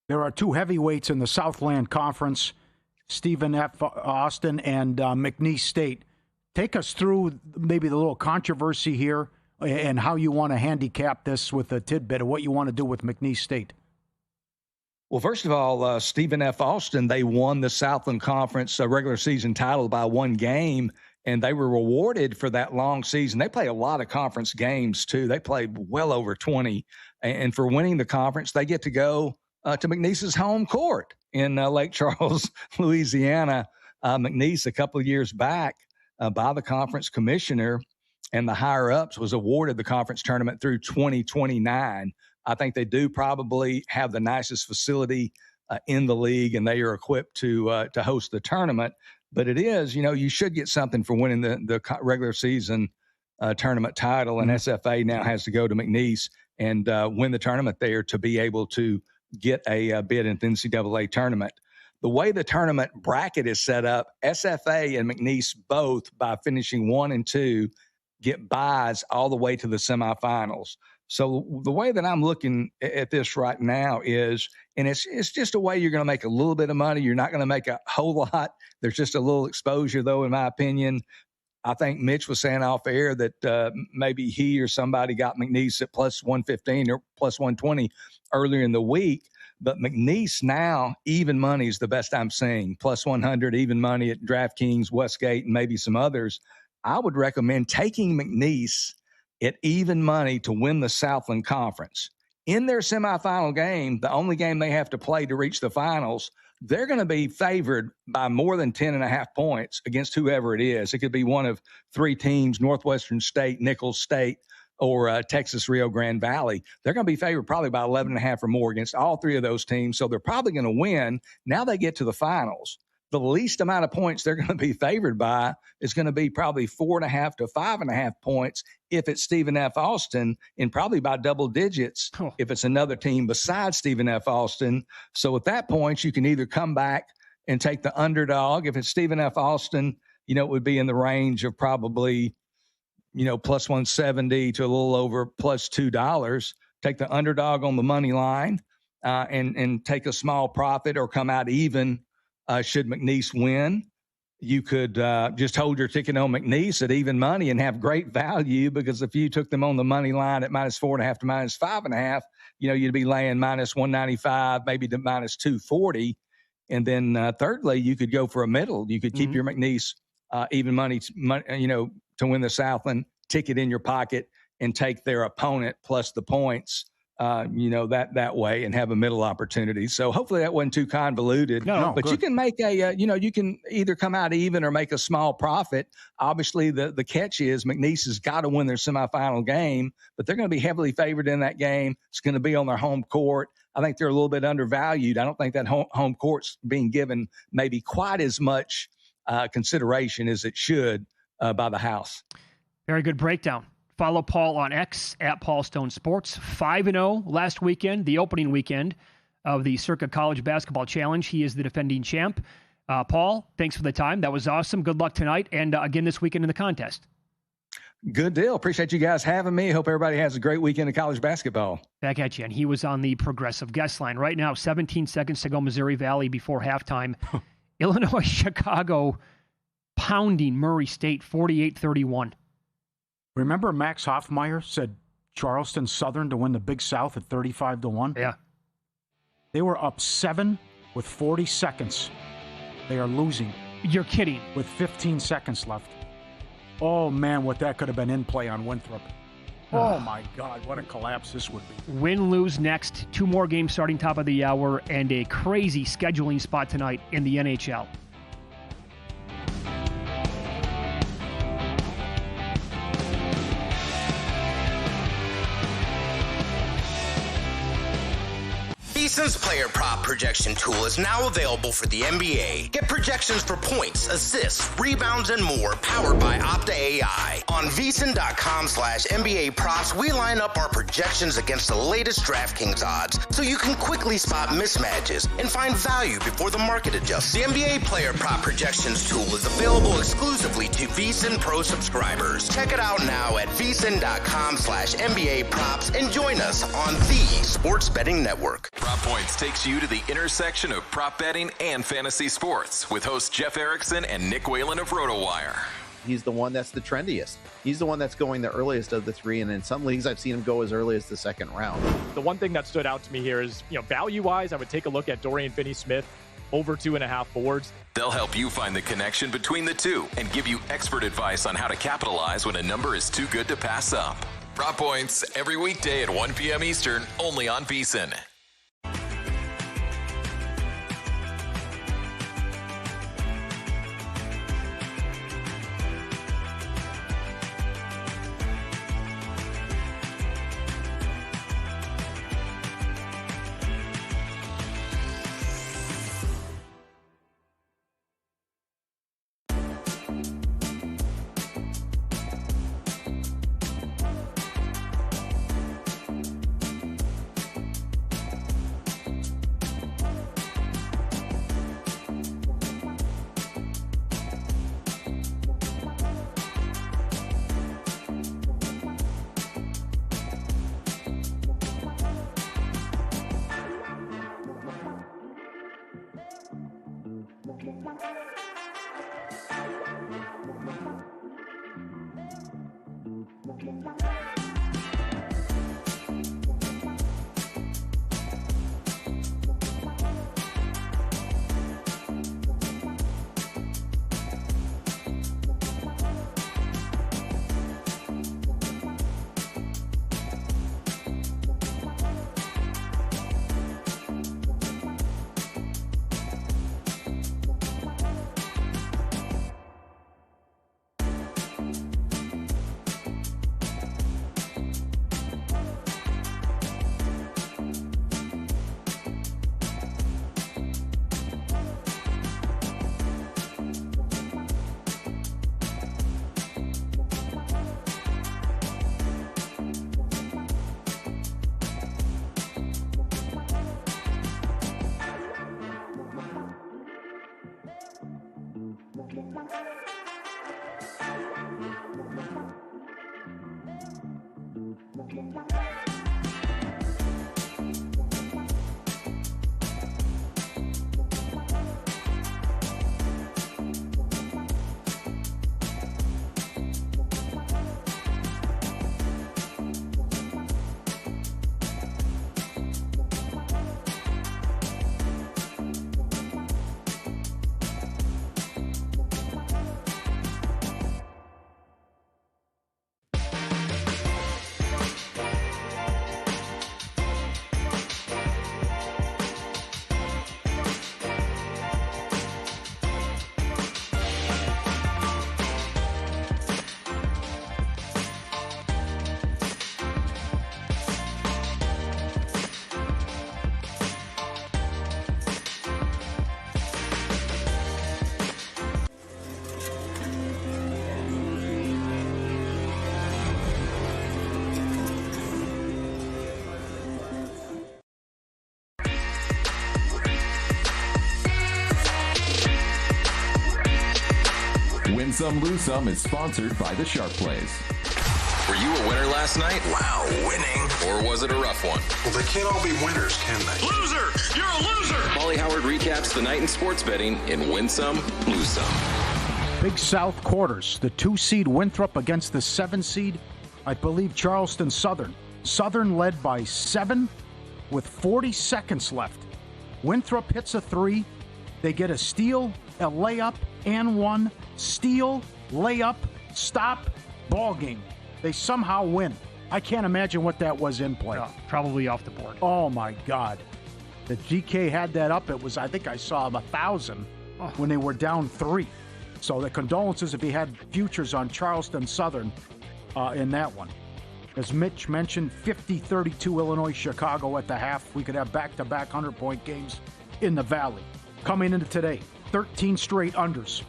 There are 2 heavyweights in the Southland Conference, Stephen F. Austin and McNeese State. Take us through maybe the little controversy here and how you want to handicap this with a tidbit of what you want to do with McNeese State. Well, first of all, Stephen F. Austin, they won the Southland Conference regular season title by 1 game, and they were rewarded for that long season. They play a lot of conference games, too. They played well over 20. And for winning the conference, they get to go to McNeese's home court in Lake Charles, Louisiana. McNeese, a couple of years back, by the conference commissioner and the higher-ups, was awarded the conference tournament through 2029. I think they do probably have the nicest facility in the league, and they are equipped to host the tournament. But it is, you should get something for winning the regular season tournament title, and SFA now has to go to McNeese and win the tournament there to be able to get a bid in the NCAA tournament. The way the tournament bracket is set up, SFA and McNeese both, by finishing 1 and 2, get buys all the way to the semifinals. So the way that I'm looking at this right now is, and it's just a way you're going to make a little bit of money. You're not going to make a whole lot. There's just a little exposure, though, in my opinion. I think Mitch was saying off air that maybe he or somebody got McNeese at plus 115 or plus 120 earlier in the week. But McNeese now, even money is the best I'm seeing. Plus 100, even money at DraftKings, Westgate, and maybe some others. I would recommend taking McNeese at even money to win the Southland Conference. In their semifinal game, the only game they have to play to reach the finals, they're going to be favored by more than 10.5 points against whoever it is. It could be one of 3 teams, Northwestern State, Nicholls State, or Texas Rio Grande Valley. They're going to be favored probably by 11.5 or more against all 3 of those teams, so they're probably going to win. Now they get to the finals. The least amount of points they're going to be favored by is going to be probably 4.5 to 5.5 points if it's Stephen F. Austin, and probably by double digits if it's another team besides Stephen F. Austin. So at that point, you can either come back and take the underdog. If it's Stephen F. Austin, it would be in the range of probably, plus 170 to a little over plus $2. Take the underdog on the money line and take a small profit or come out even. Should McNeese win, you could just hold your ticket on McNeese at even money and have great value, because if you took them on the money line at minus 4.5 to minus 5.5, you'd be laying minus 195, maybe to minus 240. And then thirdly, you could go for a middle. You could keep your McNeese even money, to win the Southland ticket in your pocket and take their opponent plus the points. That way and have a middle opportunity. So hopefully that wasn't too convoluted. No, but good. You can make you can either come out even or make a small profit. Obviously, the catch is McNeese has got to win their semifinal game, but they're going to be heavily favored in that game. It's going to be on their home court. I think they're a little bit undervalued. I don't think that home court's being given maybe quite as much consideration as it should by the house. Very good breakdown Follow Paul on X at Paul Stone Sports. 5-0 last weekend, the opening weekend of the Circa College Basketball Challenge. He is the defending champ. Paul, thanks for the time. That was awesome. Good luck tonight and again this weekend in the contest. Good deal. Appreciate you guys having me. Hope everybody has a great weekend of college basketball. Back at you. And he was on the Progressive guest line. Right now, 17 seconds to go, Missouri Valley before halftime. Illinois, Chicago pounding Murray State 48-31. Remember Max Hoffmeyer said Charleston Southern to win the Big South at 35-1? Yeah. They were up 7 with 40 seconds. They are losing. You're kidding. With 15 seconds left. Oh, man, what that could have been in play on Winthrop. Oh, my God, what a collapse this would be. Win, lose next. 2 more games starting top of the hour and a crazy scheduling spot tonight in the NHL. VSiN's player prop projection tool is now available for the NBA. Get projections for points, assists, rebounds, and more powered by Opta AI. On VSiN.com/NBA props, we line up our projections against the latest DraftKings odds so you can quickly spot mismatches and find value before the market adjusts. The NBA player prop projections tool is available exclusively to VSiN Pro subscribers. Check it out now at VSiN.com/NBA props and join us on the Sports Betting Network. Prop Points takes you to the intersection of prop betting and fantasy sports with hosts Jeff Erickson and Nick Whalen of RotoWire. He's the one that's the trendiest. He's the one that's going the earliest of the 3, and in some leagues I've seen him go as early as the second round. The one thing that stood out to me here is, value-wise, I would take a look at Dorian Finney-Smith over 2.5 boards. They'll help you find the connection between the two and give you expert advice on how to capitalize when a number is too good to pass up. Prop Points every weekday at 1 p.m. Eastern, only on VSiN. Some, Lose Some is sponsored by the Sharp Plays. Were you a winner last night? Wow, winning. Or was it a rough one? Well, they can't all be winners, can they? Loser! You're a loser! Paulie Howard recaps the night in sports betting in Win Some, Lose Some. Big South quarters. The 2-seed Winthrop against the 7-seed, I believe, Charleston Southern. Southern led by 7 with 40 seconds left. Winthrop hits a 3. They get a steal, a layup, and 1. Steal, layup, stop, ball game. They somehow win. I can't imagine what that was in play. Probably off the board. Oh, my God. The GK had that up. It was, I think I saw 1,000 when they were down 3. So the condolences if he had futures on Charleston Southern in that one. As Mitch mentioned, 50-32 Illinois-Chicago at the half. We could have back-to-back 100-point games in the Valley. Coming into today, 13 straight unders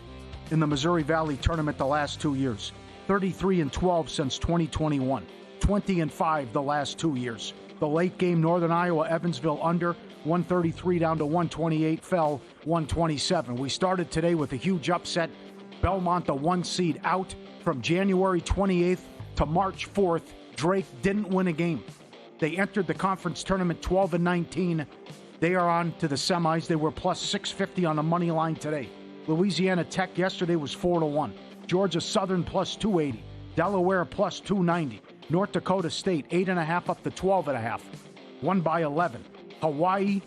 in the Missouri Valley tournament the last 2 years. 33-12 since 2021. 20-5 the last 2 years. The late game, Northern Iowa, Evansville under, 133 down to 128, fell 127. We started today with a huge upset. Belmont, the 1 seed, out from January 28th to March 4th. Drake didn't win a game. They entered the conference tournament 12-19. They are on to the semis. They were plus 650 on the money line today. Louisiana Tech yesterday was 4-1. Georgia Southern plus 280. Delaware plus 290. North Dakota State 8.5 up to 12.5. Won by 11. Hawaii,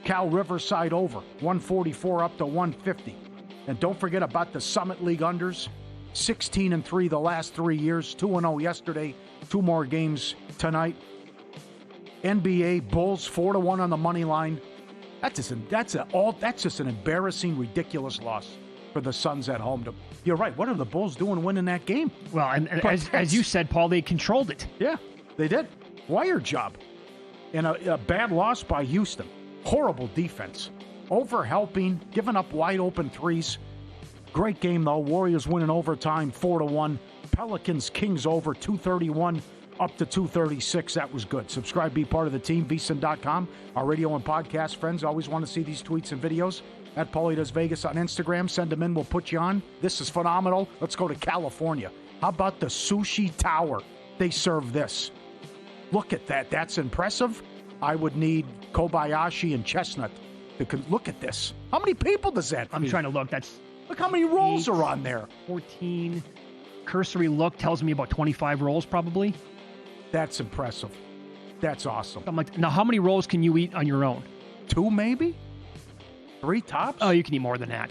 Cal Riverside over 144 up to 150. And don't forget about the Summit League unders. 16-3 the last 3 years. 2-0 yesterday. 2 more games tonight. NBA Bulls 4-1 on the money line. That's just an embarrassing, ridiculous loss for the Suns at home. You're right. What are the Bulls doing winning that game? Well, and as you said, Paul, they controlled it. Yeah, they did. Wire job. And a bad loss by Houston. Horrible defense. Over-helping, giving up wide-open threes. Great game, though. Warriors winning overtime, 4-1. Pelicans, Kings over, 231 up to 236. That was good. Subscribe, be part of the team, VSiN.com. Our radio and podcast friends always want to see these tweets and videos. At Paulie Does Vegas on Instagram. Send them in. We'll put you on. This is phenomenal. Let's go to California. How about the Sushi Tower? They serve this. Look at that. That's impressive. I would need Kobayashi and Chestnut. Look at this. How many people does that feed? I'm trying to look. Look how many rolls are on there. 14. Cursory look tells me about 25 rolls probably. That's impressive. That's awesome. I'm like, now how many rolls can you eat on your own? 2 maybe? 3 tops? Oh, you can eat more than that.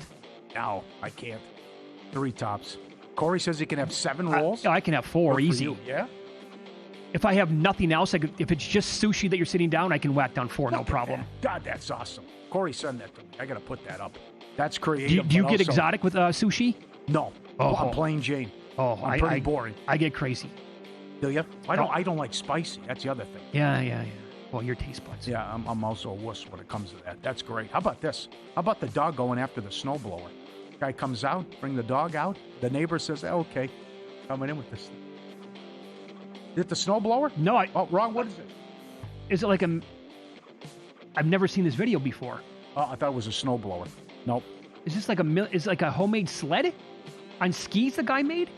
No, I can't. 3 tops. Corey says he can have 7 rolls. I can have 4 easy. You, yeah? If I have nothing else, if it's just sushi that you're sitting down, I can whack down 4, no problem. God, that's awesome. Corey, send that to me. I got to put that up. That's creative. Do you get exotic with sushi? No. I'm plain Jane. I'm pretty boring. I get crazy. Do you? I don't like spicy. That's the other thing. Yeah. Well, your taste buds. Yeah, I'm also a wuss when it comes to that. That's great. How about this? How about the dog going after the snowblower? Guy comes out, bring the dog out. The neighbor says, okay, coming in with this. Is it the snowblower? No, wrong. What is it? Is it like I've never seen this video before. Oh, I thought it was a snowblower. Nope. Is this like a homemade sled on skis the guy made?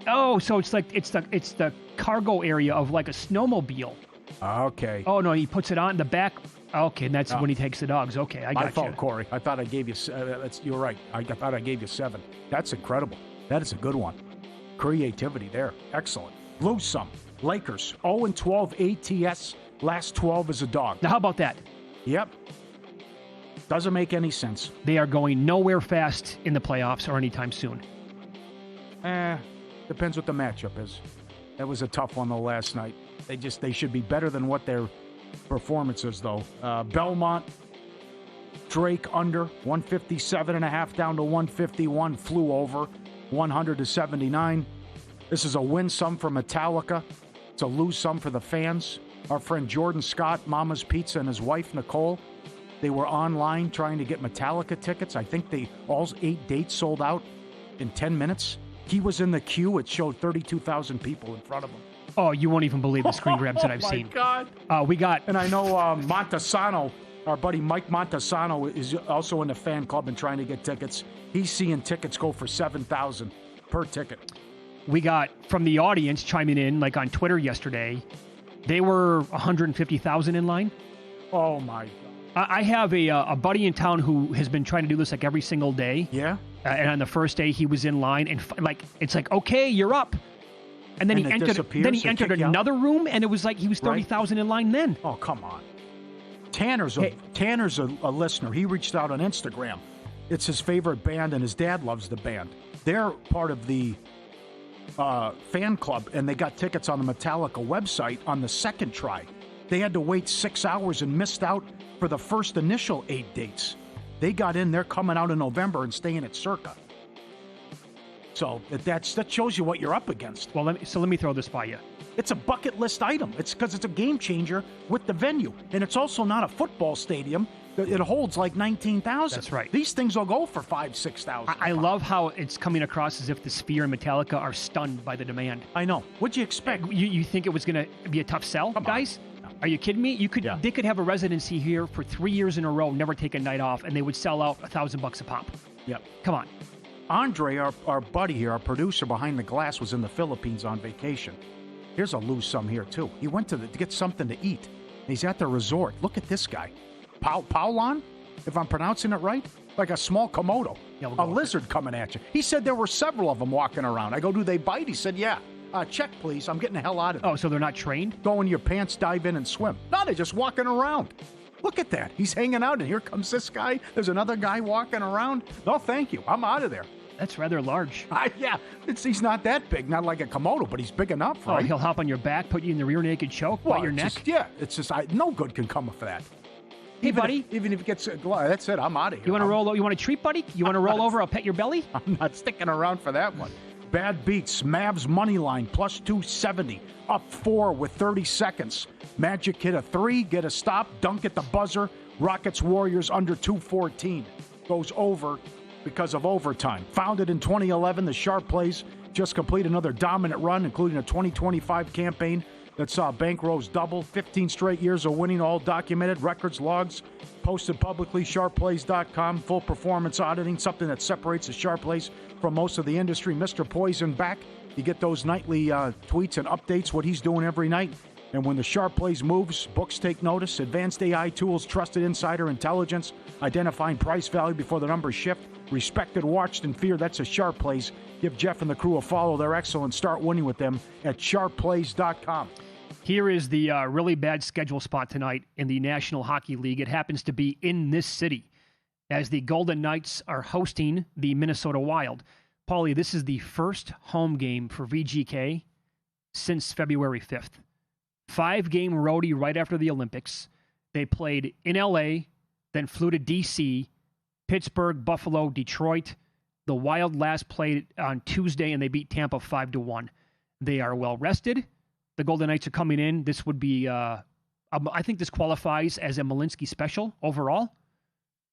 Oh, so it's the cargo area of like a snowmobile. Okay. Oh no, he puts it on the back. Okay, and that's when he takes the dogs. Okay, I got you. My fault, Corey. I thought I gave you. You're right. I thought I gave you 7. That's incredible. That is a good one. Creativity there. Excellent. Lose some. Lakers 0-12 ATS. Last 12 is a dog. Now how about that? Yep. Doesn't make any sense. They are going nowhere fast in the playoffs or anytime soon. Depends what the matchup is. That was a tough one though last night. They should be better than what their performance is though. Belmont, Drake under 157.5 down to 151. Flew over 100 to 79. This is a win some for Metallica. It's a lose some for the fans. Our friend Jordan Scott, Mama's Pizza, and his wife Nicole, they were online trying to get Metallica tickets. I think all 8 dates sold out in 10 minutes. He was in the queue. It showed 32,000 people in front of him. Oh, you won't even believe the screen grabs that I've seen. Oh, my God. We got... And I know Montesano Our buddy Mike Montesano is also in the fan club and trying to get tickets. He's seeing tickets go for $7,000 per ticket. We got from the audience chiming in, like on Twitter yesterday, they were 150,000 in line. Oh, my God. I have a buddy in town who has been trying to do this like every single day. Yeah? And on the first day, he was in line, and it's like, okay, you're up. And then he entered another room, and it was like he was 30,000 in line then. Oh, come on. Tanner's a listener. He reached out on Instagram. It's his favorite band, and his dad loves the band. They're part of the fan club, and they got tickets on the Metallica website on the second try. They had to wait 6 hours and missed out for the first initial 8 dates. They got in. They're coming out in November and staying at Circa. So that shows you what you're up against. Well, let me throw this by you. It's a bucket list item. It's because it's a game changer with the venue. And it's also not a football stadium. It holds like 19,000. That's right. These things will go for 5,000, 6,000. I love how it's coming across as if the Sphere and Metallica are stunned by the demand. I know. What'd you expect? You think it was going to be a tough sell, guys? No. Are you kidding me? They could have a residency here for 3 years in a row, never take a night off, and they would sell out $1,000 a pop. Yep. Come on. Andre, our buddy here, our producer behind the glass, was in the Philippines on vacation. Here's a lose some here, too. He went to get something to eat. He's at the resort. Look at this guy. Paulon, if I'm pronouncing it right? Like a small Komodo. Yeah, a lizard coming at you. He said there were several of them walking around. I go, do they bite? He said, yeah. Check, please. I'm getting the hell out of there. Oh, so they're not trained? Go in your pants, dive in, and swim. No, they're just walking around. Look at that. He's hanging out, and here comes this guy. There's another guy walking around. No, thank you. I'm out of there. That's rather large. Yeah, he's not that big. Not like a Komodo, but he's big enough, right? Oh, he'll hop on your back, put you in the rear naked choke, bite your neck? It's just no good can come of that. Hey, buddy. Even if it gets, that's it. I'm out of here. You want to roll? You want a treat, buddy? You want to roll over? I'll pet your belly? I'm not sticking around for that one. Bad beats. Mavs money line plus 270. Up 4 with 30 seconds. Magic hit a 3, get a stop, dunk at the buzzer. Rockets Warriors under 214. Goes over because of overtime. Founded in 2011, the Sharp Plays just complete another dominant run, including a 2025 campaign that saw Bankrose double, 15 straight years of winning, all documented, records, logs, posted publicly, sharpplays.com, full performance auditing, something that separates the Sharp Plays from most of the industry. Mr. Poison back. You get those nightly tweets and updates, what he's doing every night. And when the Sharp Plays moves, books take notice. Advanced AI tools, trusted insider intelligence, identifying price value before the numbers shift. Respected, watched, and feared. That's a Sharp Plays. Give Jeff and the crew a follow. They're excellent. Start winning with them at sharpplays.com. Here is the really bad schedule spot tonight in the National Hockey League. It happens to be in this city as the Golden Knights are hosting the Minnesota Wild. Paulie, this is the first home game for VGK since February 5th. 5-game roadie right after the Olympics. They played in L.A., then flew to D.C., Pittsburgh, Buffalo, Detroit. The Wild last played on Tuesday, and they beat Tampa 5-1. They are well rested. The Golden Knights are coming in. This would be, I think this qualifies as a Malinsky special overall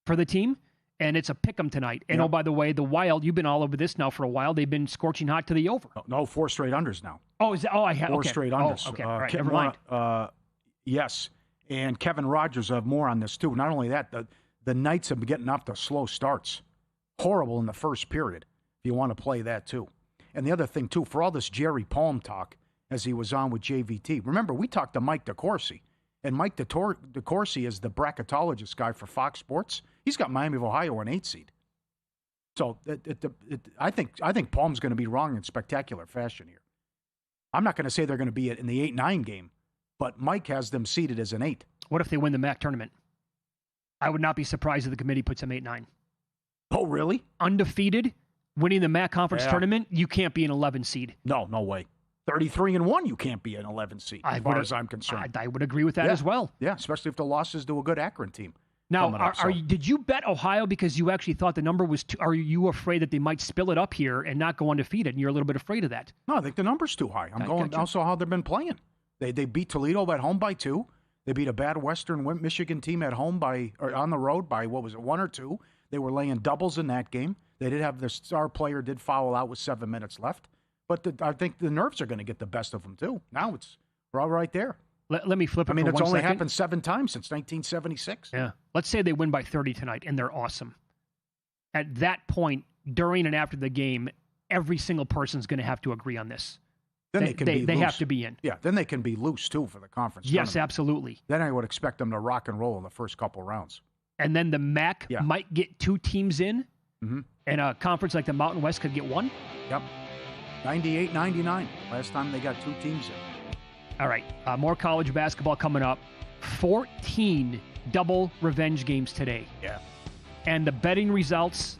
for the team, and it's a pick'em tonight. And, oh, by the way, the Wild, you've been all over this now for a while. They've been scorching hot to the over. No, 4 straight unders now. Oh, is that? Oh, I have 4 straight unders. Oh, okay, all right, never mind. Yes, and Kevin Rogers will have more on this, too. Not only that, the Knights have been getting off to slow starts. Horrible in the first period, if you want to play that, too. And the other thing, too, for all this Jerry Palm talk, as he was on with JVT. Remember, we talked to Mike DeCourcy, and Mike DeCourcy is the bracketologist guy for Fox Sports. He's got Miami of Ohio an 8 seed. So I think Palm's going to be wrong in spectacular fashion here. I'm not going to say they're going to be in the 8-9 game, but Mike has them seeded as an 8. What if they win the MAC tournament? I would not be surprised if the committee puts them 8-9. Oh, really? Undefeated, winning the MAC conference tournament, you can't be an 11 seed. No way. 33-1, you can't be an 11 seed, as far as I'm concerned. I would agree with that as well. Yeah, especially if the losses to a good Akron team. Now, did you bet Ohio because you actually thought the number was too? Are you afraid that they might spill it up here and not go undefeated, and you're a little bit afraid of that? No, I think the number's too high. I'm going also how they've been playing. They beat Toledo at home by 2. They beat a bad Western Michigan team at home on the road by, 1 or 2. They were laying doubles in that game. They did have their star player did foul out with 7 minutes left. But I think the nerves are going to get the best of them, too. Now we're all right there. Let me flip it. I mean, for it's 1 only second. happened 7 times since 1976. Yeah. Let's say they win by 30 tonight, and they're awesome. At that point, during and after the game, every single person's going to have to agree on this. Then they have to be in. Yeah, then they can be loose, too, for the conference Yes, tournament. absolutely. Then I would expect them to rock and roll in the first couple rounds. And then the MAC might get 2 teams in, and a conference like the Mountain West could get 1. Yep. 98, 99. Last time they got 2 teams in. All right. More college basketball coming up. 14 double revenge games today. Yeah. And the betting results